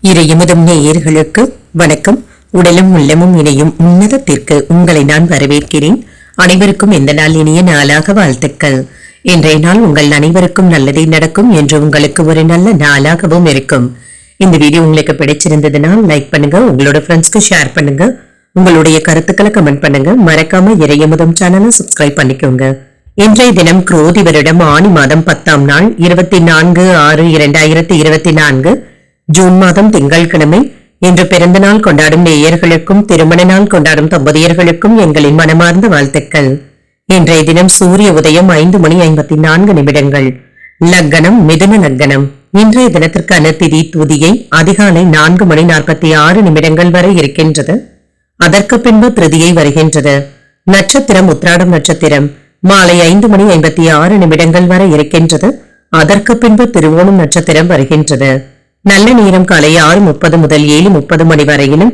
இறையமுதம் நேயர்களுக்கு வணக்கம். உடலும் உள்ளமும் இணையும் உன்னதத்திற்கு உங்களை நான் வரவேற்கிறேன். அனைவருக்கும் இந்த நாள் இனிய நாளாக வாழ்த்துக்கள். இன்றைய நாள் உங்கள் அனைவருக்கும் நல்லதே நடக்கும் என்று உங்களுக்கு ஒரு நல்ல நாளாகவும் இருக்கும். இந்த வீடியோ உங்களுக்கு பிடிச்சிருந்ததுனால் லைக் பண்ணுங்க, உங்களோட ஃப்ரெண்ட்ஸ்க்கு ஷேர் பண்ணுங்க, உங்களுடைய கருத்துக்களை கமெண்ட் பண்ணுங்க. மறக்காம இறையமுதம் சேனலை சப்ஸ்கிரைப் பண்ணிக்கோங்க. இன்றைய தினம் குரோதி வருடம் ஆனி மாதம் 10ஆம் நாள் 24/6/2024 ஜூன் மாதம் திங்கட்கிழமை. இன்று பிறந்த நாள் கொண்டாடும் நேயர்களுக்கும் திருமண நாள் கொண்டாடும் தம்பதியர்களுக்கும் எங்களின் மனமார்ந்த வாழ்த்துக்கள். இன்றைய தினம் சூரிய உதயம் 5:54. லக்னம் மிதுன லக்னம். இன்றைய தினத்திற்கான திதி துதியை அதிகாலை 4:46 வரை இருக்கின்றது. அதற்கு பின்பு திருதியை வருகின்றது. நட்சத்திரம் உத்திராடம் நட்சத்திரம் மாலை 5:56 வரை இருக்கின்றது. அதற்கு பின்பு திருவோணம் நட்சத்திரம் வருகின்றது. நல்ல நேரம் காலை 6:30 முதல் 7:30 மணி வரையிலும்,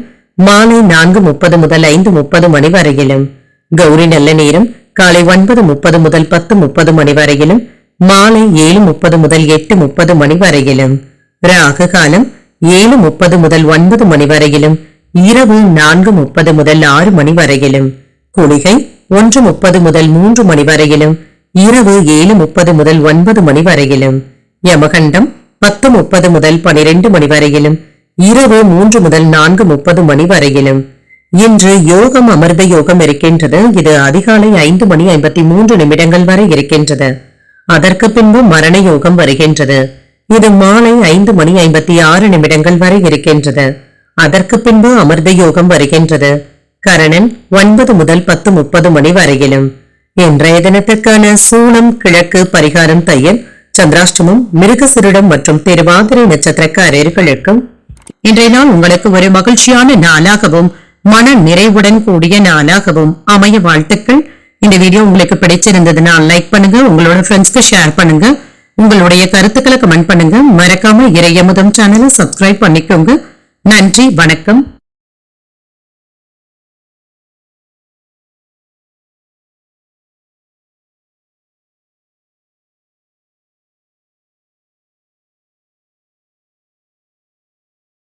மாலை 4:30 முதல் 5:30 மணி வரையிலும். கௌரி நல்ல நேரம் காலை 9:30 முதல் 10:30 மணி வரையிலும், மாலை 7:30 முதல் 8:30 மணி வரையிலும். ராகு காலம் 7:30 முதல் 9 மணி வரையிலும், இரவு 4:30 முதல் 6 மணி வரையிலும். குளிகை 1:30 முதல் 3 மணி வரையிலும், இரவு 7:30 முதல் 9 மணி வரையிலும். யமகண்டம் 10:30 முதல் 12 மணி வரையிலும், இரவு 3 முதல் 4:30 மணி வரையிலும். இன்று யோகம் அமிர்த யோகம் இருக்கின்றது. இது அதிகாலை 5:53 வரை இருக்கின்றது. அதற்கு பின்பு மரண யோகம் வருகின்றது. இது மாலை 5:56 வரை இருக்கின்றது. அதற்கு பின்பு அமிர்த யோகம் வருகின்றது. கரணன் 9 முதல் 10:30 மணி வரையிலும். இன்றைய தினத்துக்கான சூனம் கிழக்கு, பரிகாரம் தையல், சந்திராஷ்டமம், மிருகசிருடம் மற்றும் திருவாதிரை நட்சத்திரக்காரர்களுக்கும் இன்றைய நாள் உங்களுக்கு ஒரு மகிழ்ச்சியான நாளாகவும் மன நிறைவுடன் கூடிய நாளாகவும் அமைய வாழ்த்துக்கள். இந்த வீடியோ உங்களுக்கு பிடிச்சிருந்ததுனால் லைக் பண்ணுங்க, உங்களோட ஃப்ரெண்ட்ஸ்க்கு ஷேர் பண்ணுங்க, உங்களுடைய கருத்துக்களை கமெண்ட் பண்ணுங்க. மறக்காம இறையமுதம் சேனலை சப்ஸ்கிரைப் பண்ணிக்கோங்க. நன்றி, வணக்கம்.